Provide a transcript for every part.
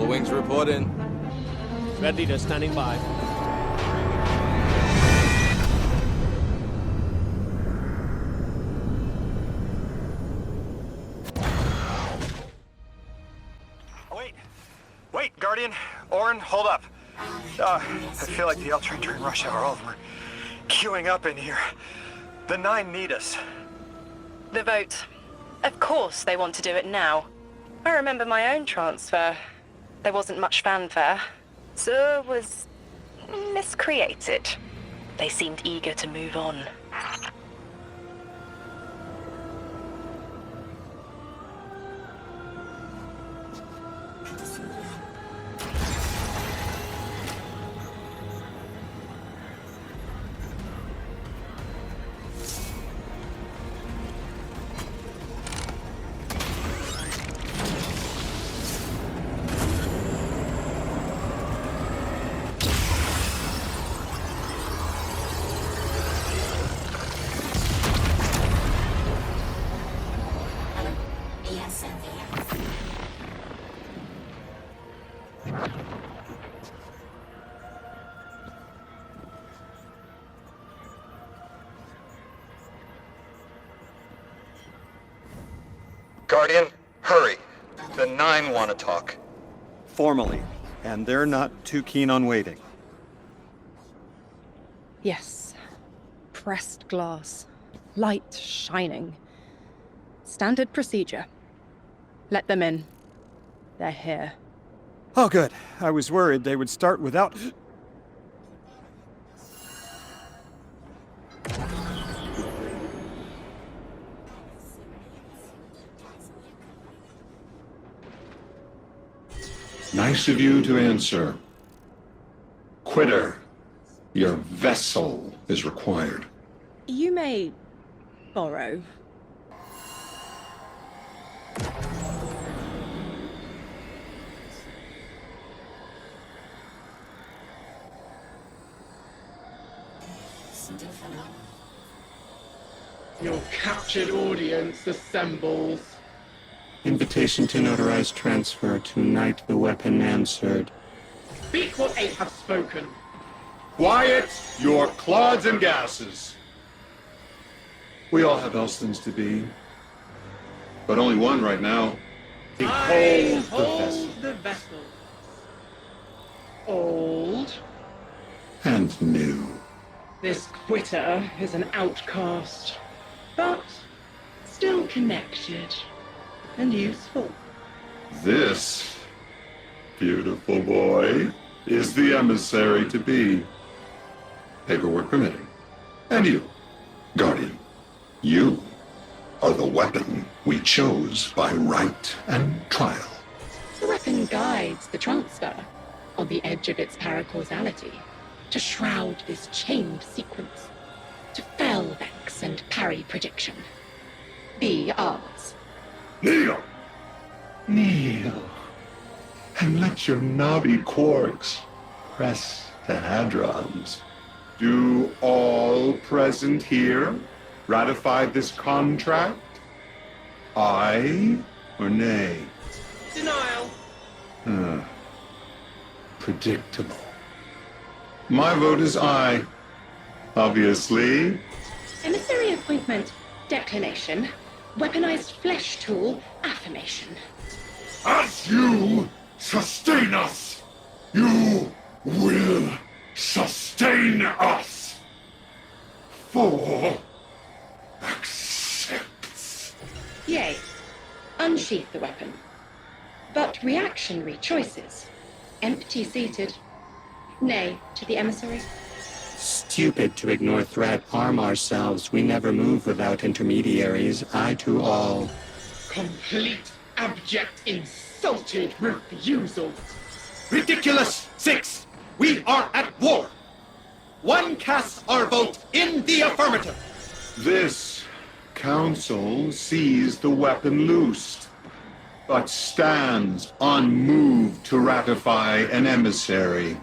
All wings report in. Red leader standing by. Wait, Guardian. Orin, hold up. I feel like the L train during rush hour. All of them are queuing up in here. The 9 need us. The vote. Of course they want to do it now. I remember my own transfer. There wasn't much fanfare. So it was miscreated. They seemed eager to move on. Guardian, hurry. The 9 want to talk. Formally, and they're not too keen on waiting. Yes. Pressed glass. Light shining. Standard procedure. Let them in. They're here. Oh, good. I was worried they would start without... Nice of you to answer. Quitter, your vessel is required. You may borrow. Your captured audience assembles. Invitation to notarize transfer. Tonight the weapon answered. Speak what 8 have spoken. Quiet your clods and gases. We all have else things to be. But only one right now. I Behold the vessel. hold the vessel. Old. And new. This quitter is an outcast, but still connected and useful. This beautiful boy is the emissary to be. Paperwork permitting. And you, Guardian, you are the weapon we chose by right and trial. The weapon guides the transfer on the edge of its paracausality to shroud this chained sequence, to fell Vex and parry prediction. Be ours. Kneel! Kneel. And let your knobby quarks press the hadrons. Do all present here ratify this contract? Aye or nay? Denial. Predictable. My vote is aye. Obviously. Emissary appointment, declination. Weaponized flesh tool, affirmation. As you sustain us, you will sustain us. 4 accepts. Yea. Unsheath the weapon. But reactionary choices. Empty-seated. Nay to the emissary. Stupid to ignore threat, arm ourselves. We never move without intermediaries. Aye to all. Complete, abject, insulted refusal. Ridiculous! 6! We are at war! 1 casts our vote in the affirmative! This council sees the weapon loosed, but stands unmoved to ratify an emissary.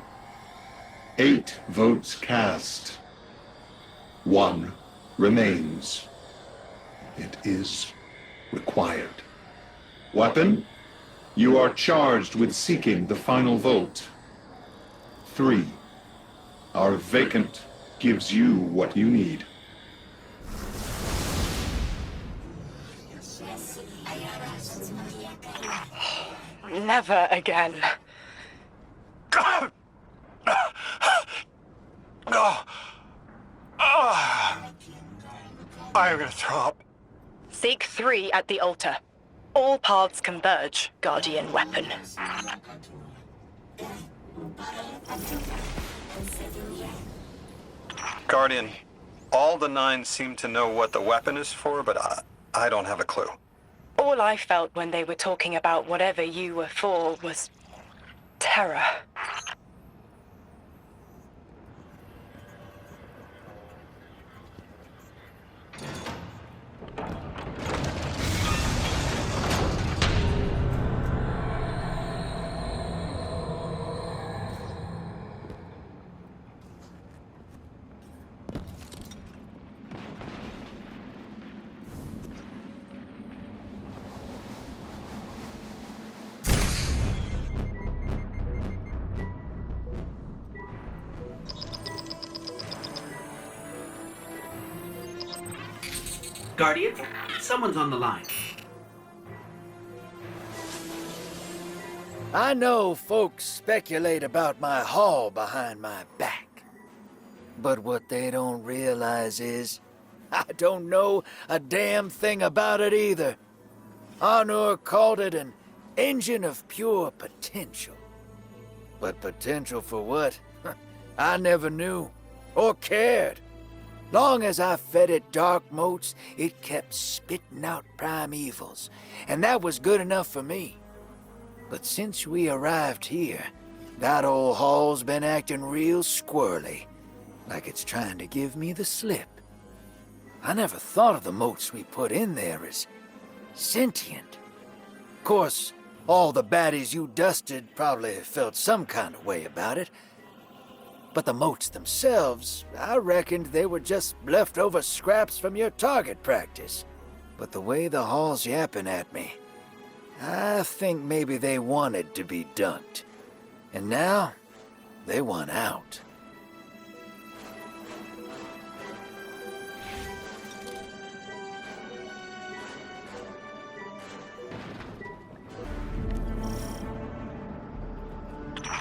8 votes cast. 1 remains. It is required. Weapon, You are charged with seeking the final vote. 3. Our vacant gives you what you need. Never again. Oh. I'm gonna throw up. Seek 3 at the altar. All paths converge, Guardian weapon. Guardian, all the 9 seem to know what the weapon is for, but I don't have a clue. All I felt when they were talking about whatever you were for was terror. Guardian, someone's on the line. I know folks speculate about my haul behind my back. But what they don't realize is, I don't know a damn thing about it either. Honor called it an engine of pure potential. But potential for what? I never knew, or cared. Long as I fed it dark motes, it kept spitting out primevals, and that was good enough for me. But since we arrived here, that old hall's been acting real squirrely, like it's trying to give me the slip. I never thought of the motes we put in there as sentient. Of course, all the baddies you dusted probably felt some kind of way about it. But the motes themselves, I reckoned they were just leftover scraps from your target practice. But the way the hall's yapping at me, I think maybe they wanted to be dunked. And now, they want out.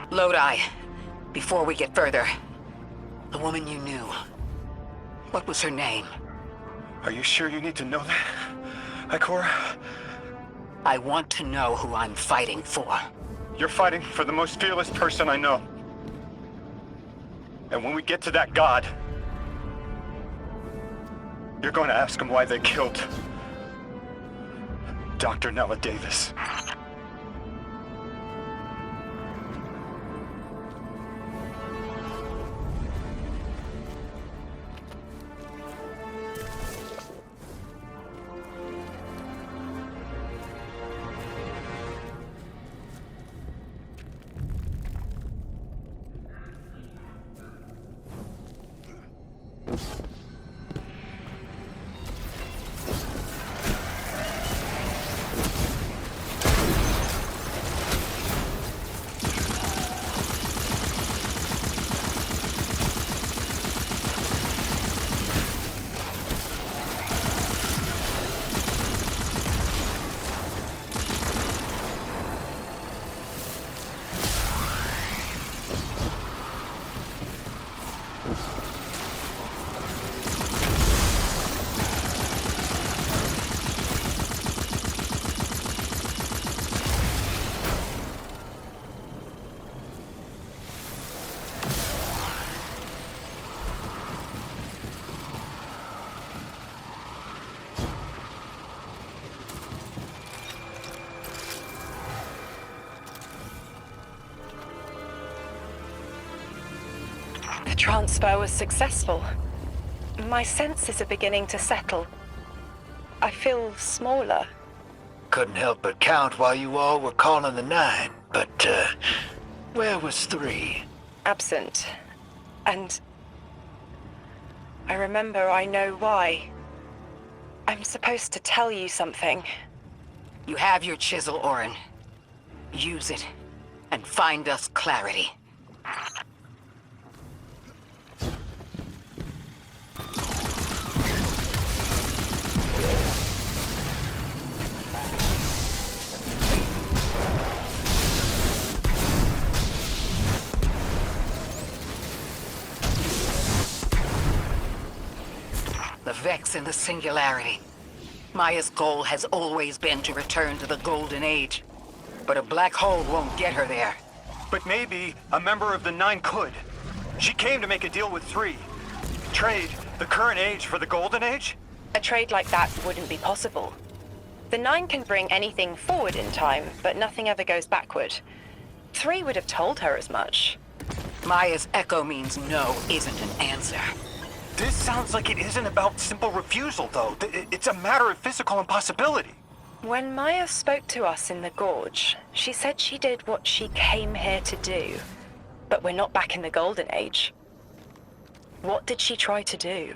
Lodi, before we get further, the woman you knew, what was her name? Are you sure you need to know that, Ikora? I want to know who I'm fighting for. You're fighting for the most fearless person I know. And when we get to that god, you're going to ask him why they killed Dr. Nella Davis. The transfer was successful. My senses are beginning to settle. I feel smaller. Couldn't help but count while you all were calling the 9, but, where was 3? Absent. And I remember I know why. I'm supposed to tell you something. You have your chisel, Orin. Use it, and find us clarity. The Vex in the Singularity. Maya's goal has always been to return to the Golden Age. But a black hole won't get her there. But maybe a member of the Nine could. She came to make a deal with 3. Trade the current age for the Golden Age? A trade like that wouldn't be possible. The Nine can bring anything forward in time, but nothing ever goes backward. 3 would have told her as much. Maya's echo means no isn't an answer. This sounds like it isn't about simple refusal, though. It's a matter of physical impossibility. When Maya spoke to us in the Gorge, she said she did what she came here to do. But we're not back in the Golden Age. What did she try to do?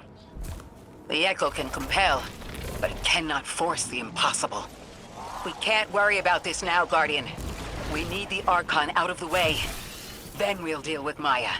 The echo can compel, but it cannot force the impossible. We can't worry about this now, Guardian. We need the Archon out of the way. Then we'll deal with Maya.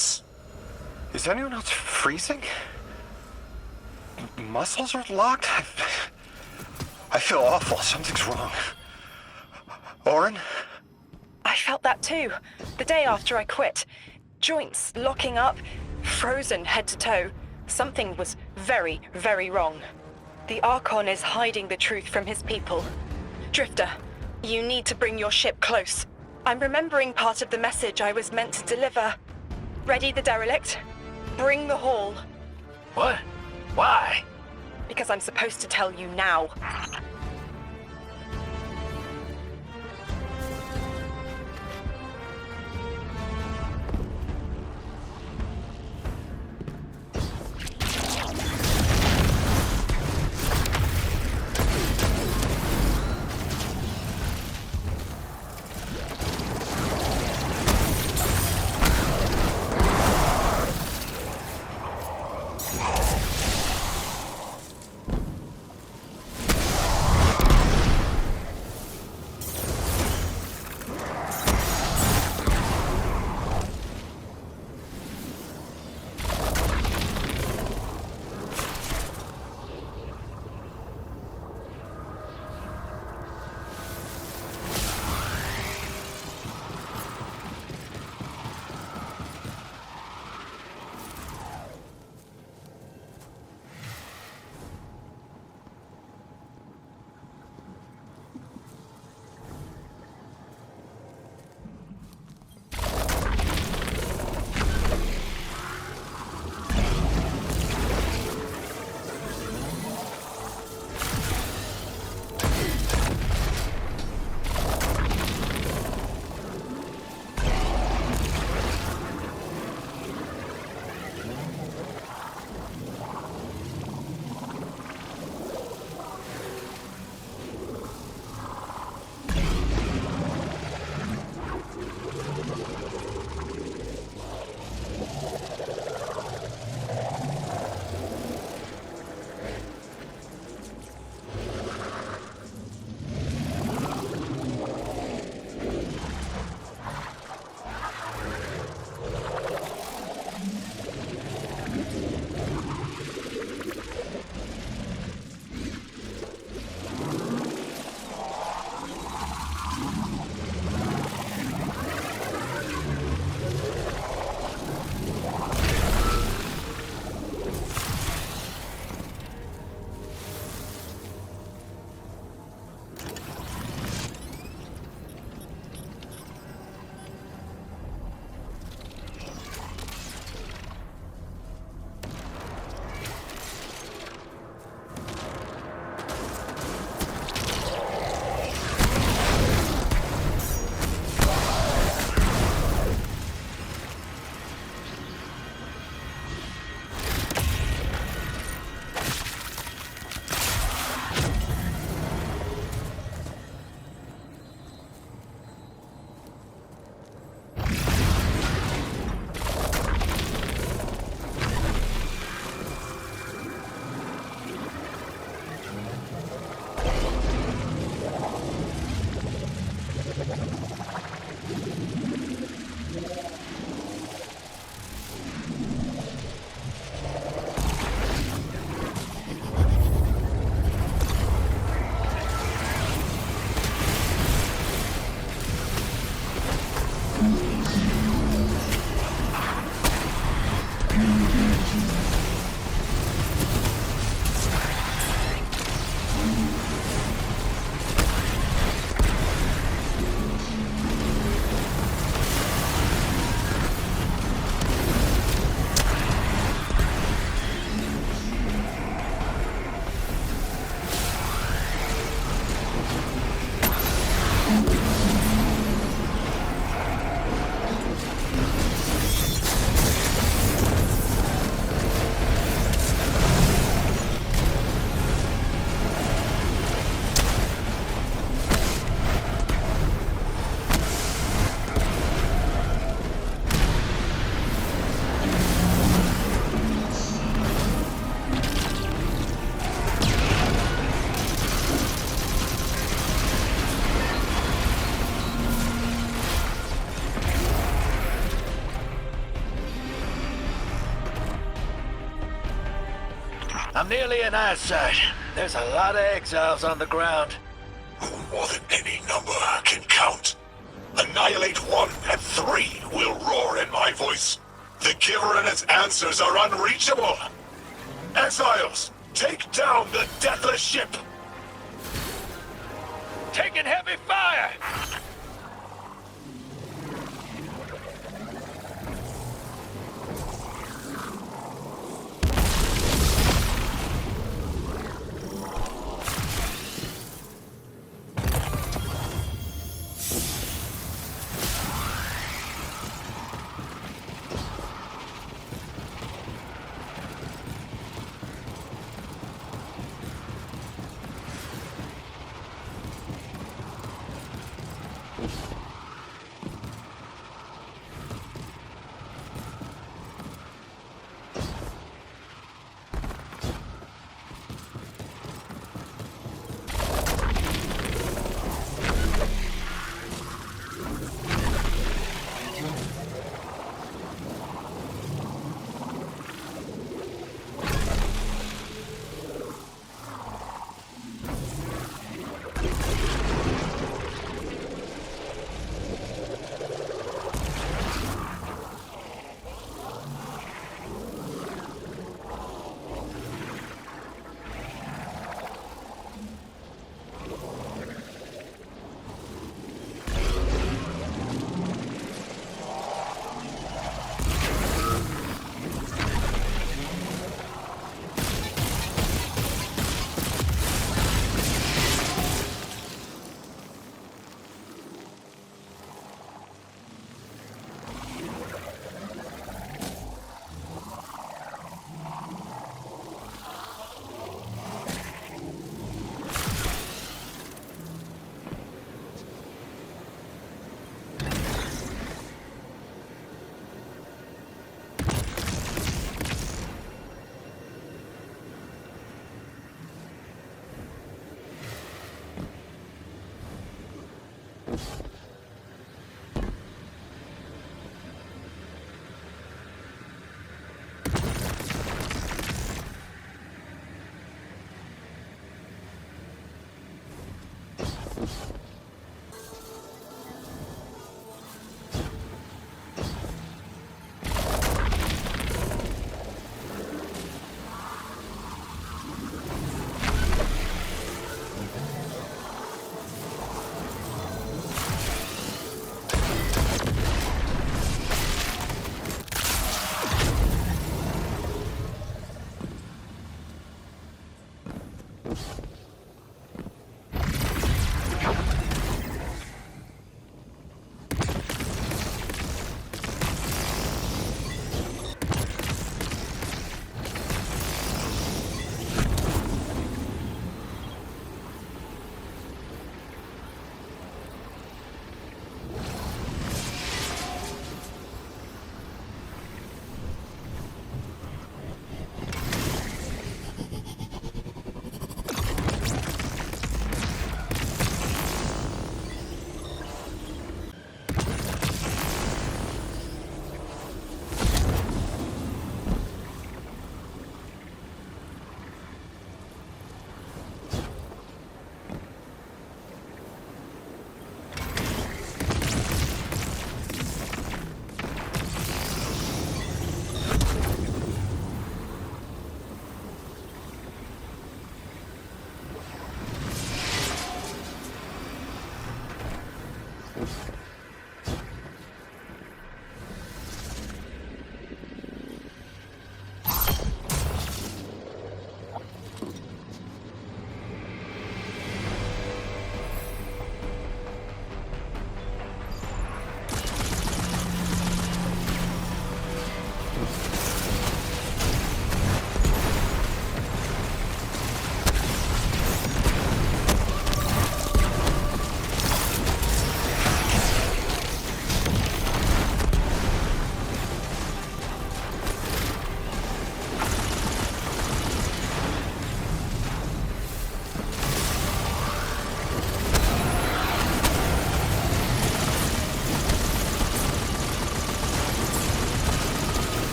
us. Is anyone else freezing? Muscles are locked? I feel awful. Something's wrong. Oren? I felt that too. The day after I quit. Joints locking up, frozen head to toe. Something was very, very wrong. The Archon is hiding the truth from his people. Drifter, you need to bring your ship close. I'm remembering part of the message I was meant to deliver. Ready the derelict? Bring the haul. What? Why? Because I'm supposed to tell you now. I'm nearly in eyesight. There's a lot of exiles on the ground. More than any number can count. Annihilate 1 and 3 will roar in my voice. The Giver and its answers are unreachable. Exiles, take down the deathless ship. Taking heavy fire!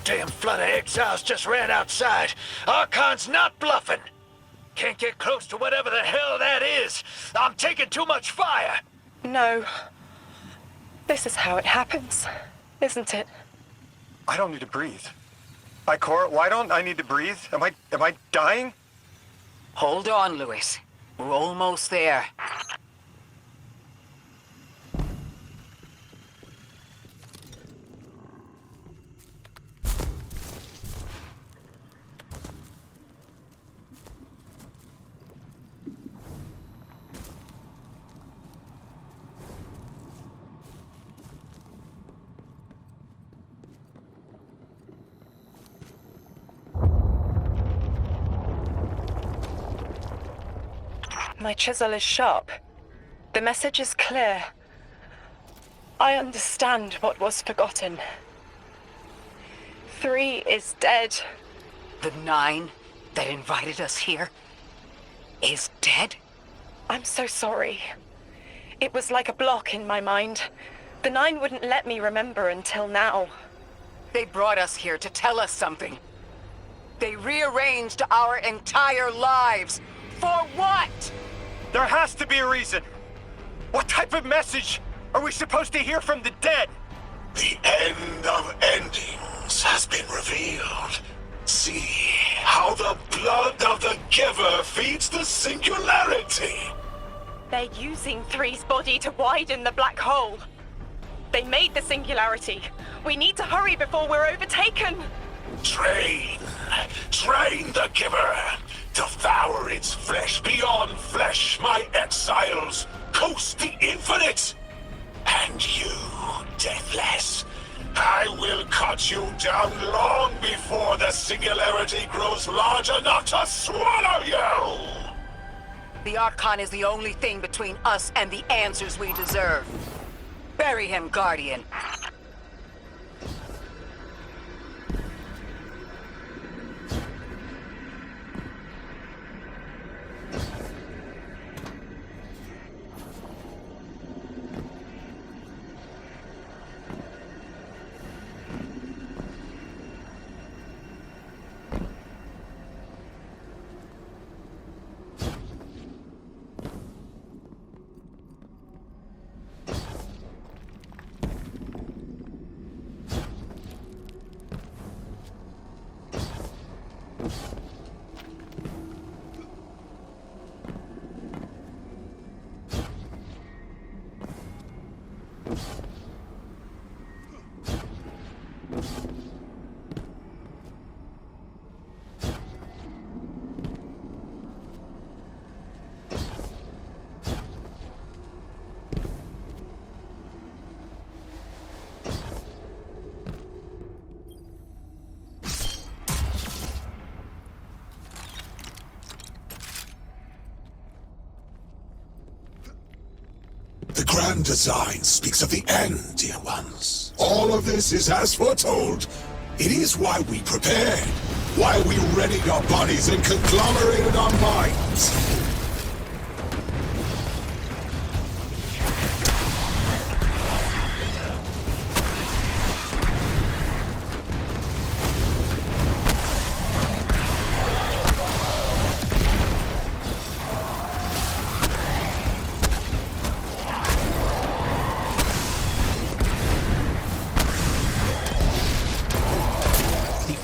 damn flood of exiles just ran outside. Archon's not bluffing. Can't get close to whatever the hell that is. I'm taking too much fire. No. This is how it happens, isn't it? I don't need to breathe. Ikora, why don't I need to breathe? Am I dying? Hold on, Lewis. We're almost there. My chisel is sharp. The message is clear. I understand what was forgotten. 3 is dead. The 9 that invited us here is dead? I'm so sorry. It was like a block in my mind. The 9 wouldn't let me remember until now. They brought us here to tell us something. They rearranged our entire lives. For what? There has to be a reason. What type of message are we supposed to hear from the dead? The end of endings has been revealed. See how the blood of the giver feeds the singularity. They're using 3's body to widen the black hole. They made the singularity. We need to hurry before we're overtaken. Train the giver. Devour its flesh beyond flesh, my exiles. Coast the infinite. And you, Deathless, I will cut you down long before the singularity grows large enough to swallow you. The Archon is the only thing between us and the answers we deserve. Bury him, Guardian. The grand design speaks of the end, dear ones. All of this is as foretold. It is why we prepared, why we readied our bodies and conglomerated our minds.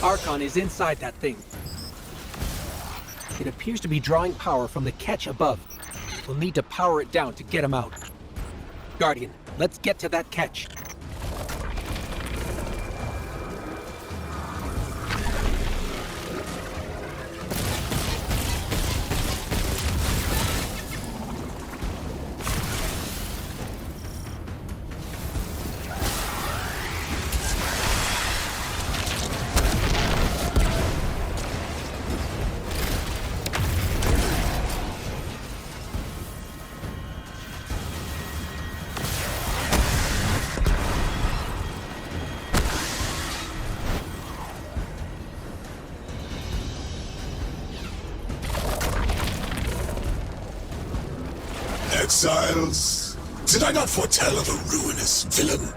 Archon is inside that thing. It appears to be drawing power from the catch above. We'll need to power it down to get him out. Guardian, let's get to that catch. Exiles, did I not foretell of a ruinous villain?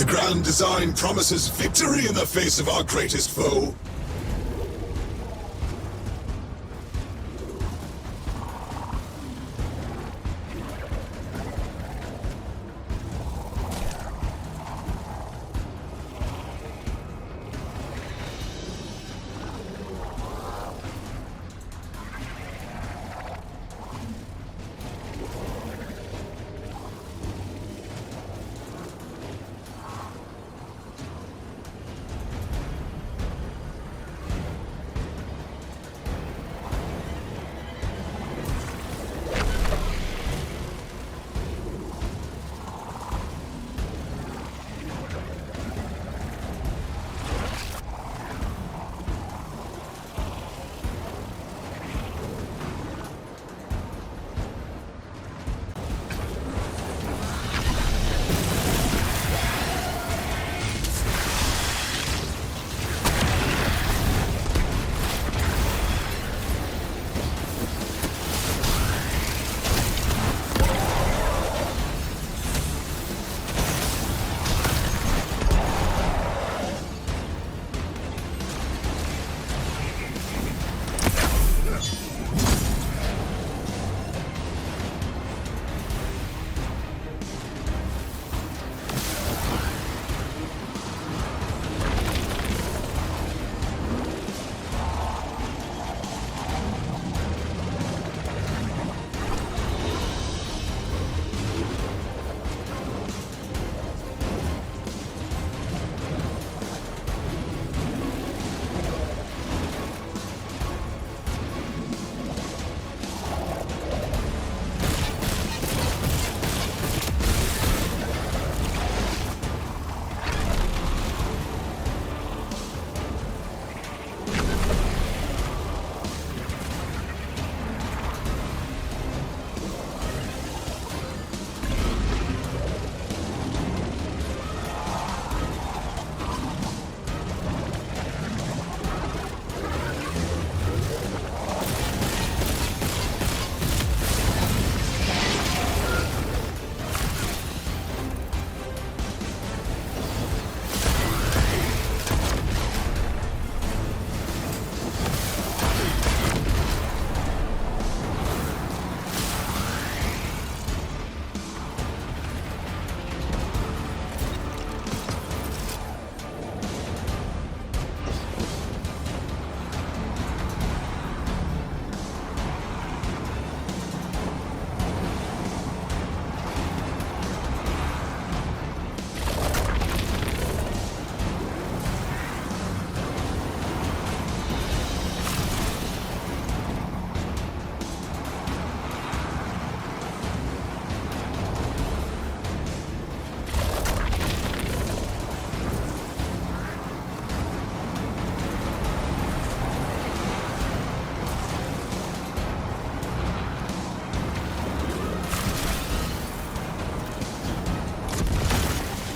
The grand design promises victory in the face of our greatest foe.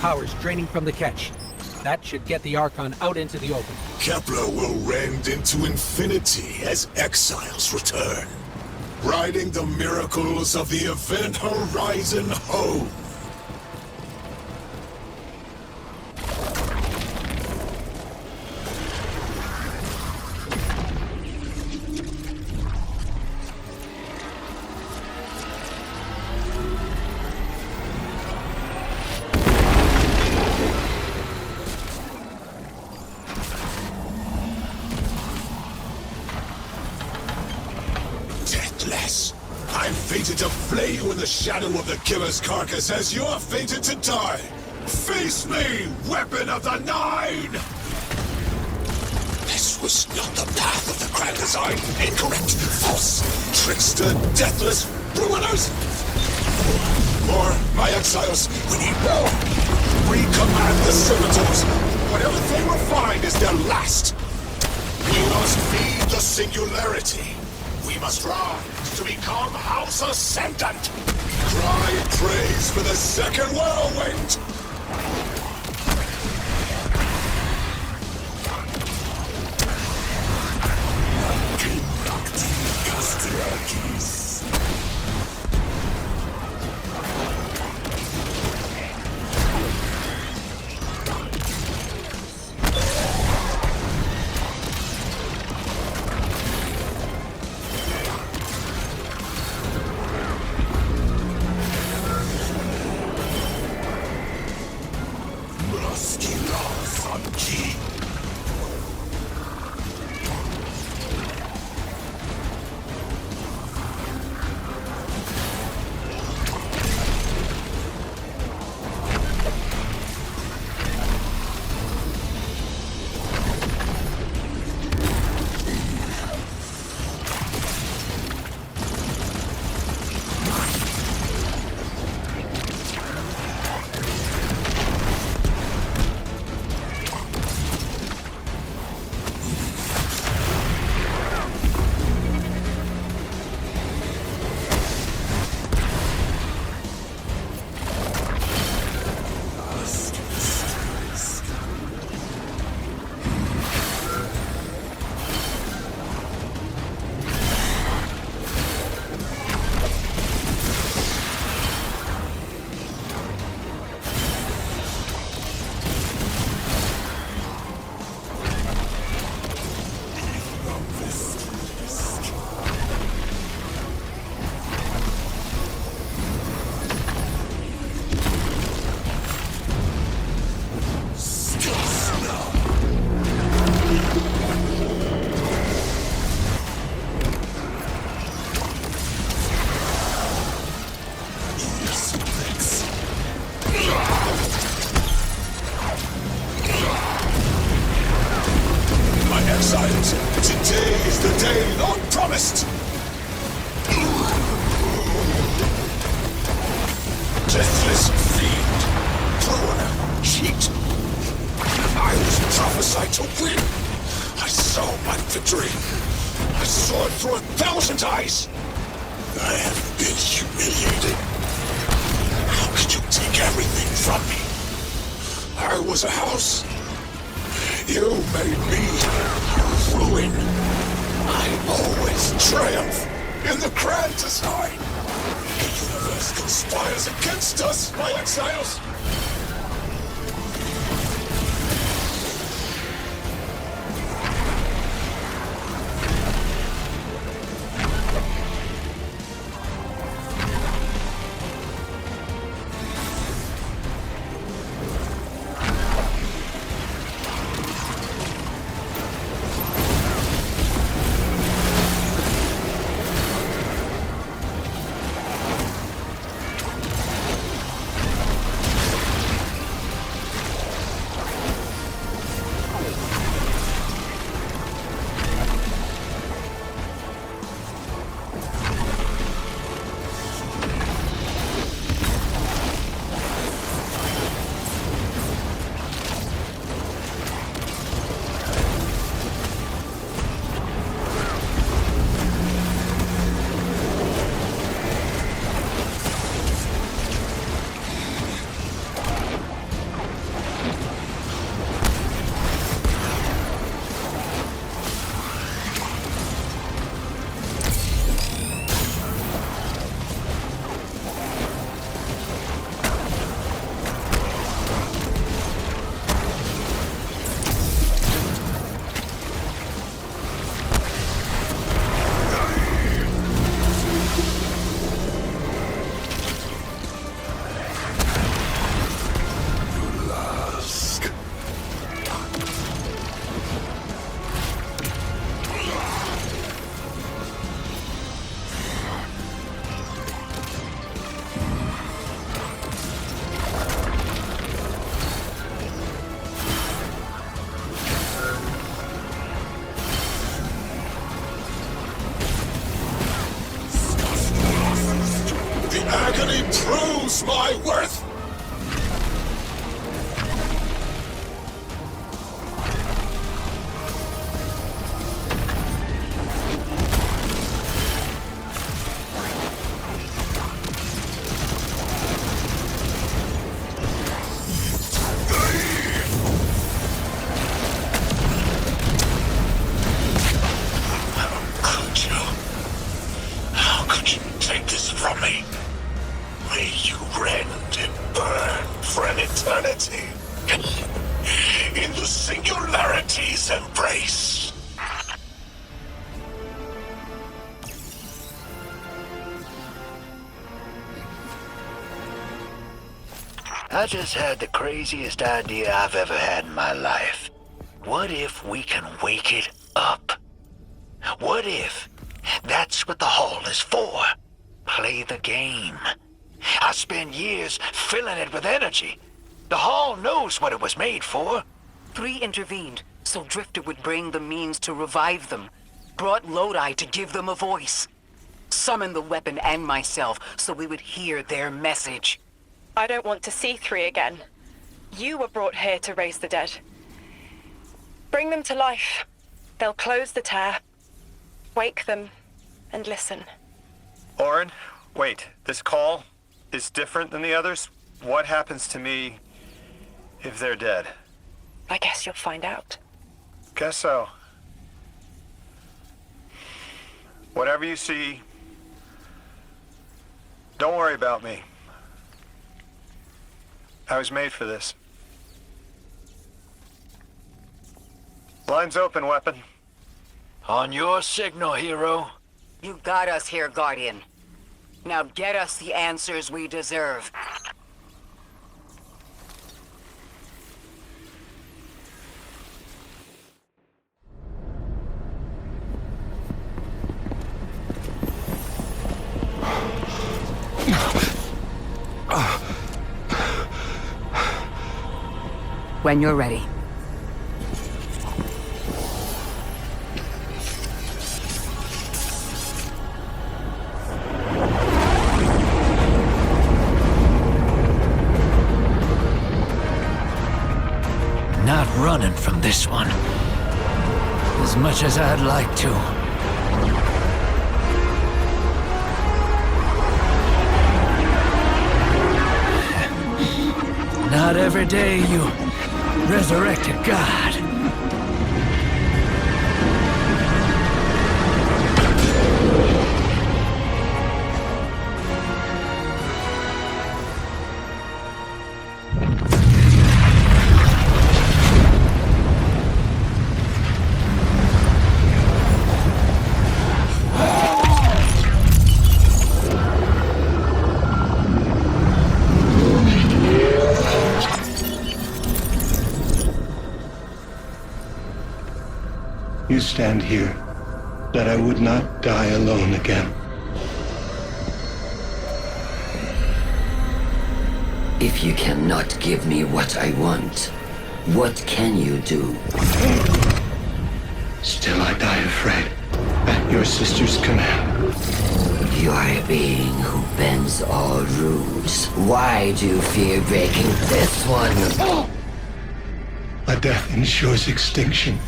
Power's draining from the catch. That should get the Archon out into the open. Kepler will rend into infinity as exiles return, riding the miracles of the event horizon home. I've fated to flay you in the shadow of the killer's carcass as you're fated to die. Face me, weapon of the Nine! This was not the path of the grand design. Incorrect, false, trickster, deathless, ruiners! More, my exiles, we need more! Recommand the scimitars! Whatever they will find is their last! We must feed the singularity! We must rise to become House Ascendant! Cry praise for the second whirlwind! proves my worth! How could you take this from me? May you rend and burn for an eternity in the singularity's embrace. I just had the craziest idea I've ever had in my life. What if we can wake it up? What if that's what the hall is for? Play the game. I spent years filling it with energy. The hall knows what it was made for. 3 intervened, so Drifter would bring the means to revive them. Brought Lodi to give them a voice. Summoned the weapon and myself, so we would hear their message. I don't want to see 3 again. You were brought here to raise the dead. Bring them to life. They'll close the tear. Wake them and listen. Orin, wait. This call is different than the others? What happens to me if they're dead? I guess you'll find out. Guess so. Whatever you see, don't worry about me. I was made for this. Line's open, weapon. On your signal, hero. You got us here, Guardian. Now get us the answers we deserve. When you're ready. Not running from this one. As much as I'd like to. Not every day you resurrect a god. You stand here, that I would not die alone again. If you cannot give me what I want, what can you do? Still I die afraid, at your sister's command. You are a being who bends all rules. Why do you fear breaking this one? A death ensures extinction.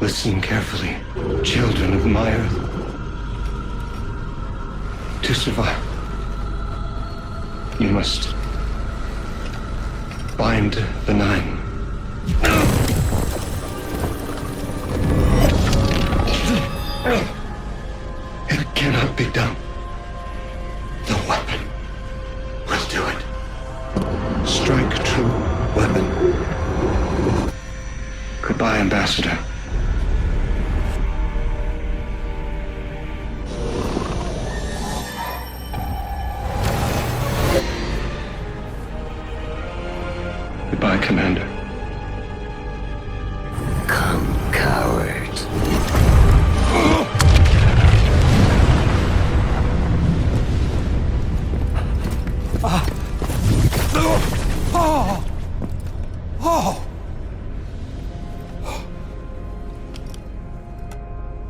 Listen carefully, children of my earth. To survive, you must bind the 9. It cannot be done. The weapon will do it. Strike true, weapon. Goodbye, Ambassador. Goodbye, Commander. Come, coward.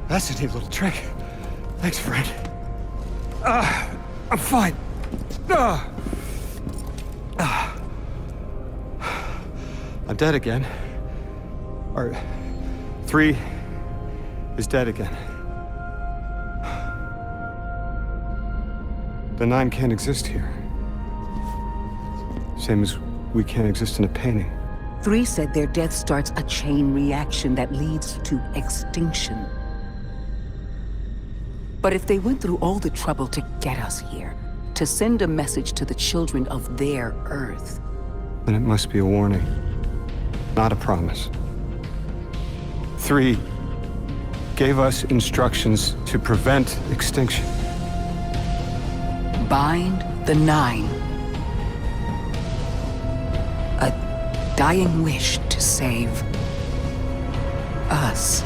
That's a neat little trick. Thanks, friend. I'm fine. I'm dead again. Or 3 is dead again. The 9 can't exist here. Same as we can't exist in a painting. 3 said their death starts a chain reaction that leads to extinction. But if they went through all the trouble to get us here, to send a message to the children of their Earth, Then it must be a warning, not a promise. 3 gave us instructions to prevent extinction. bind the 9. dying wish to save us.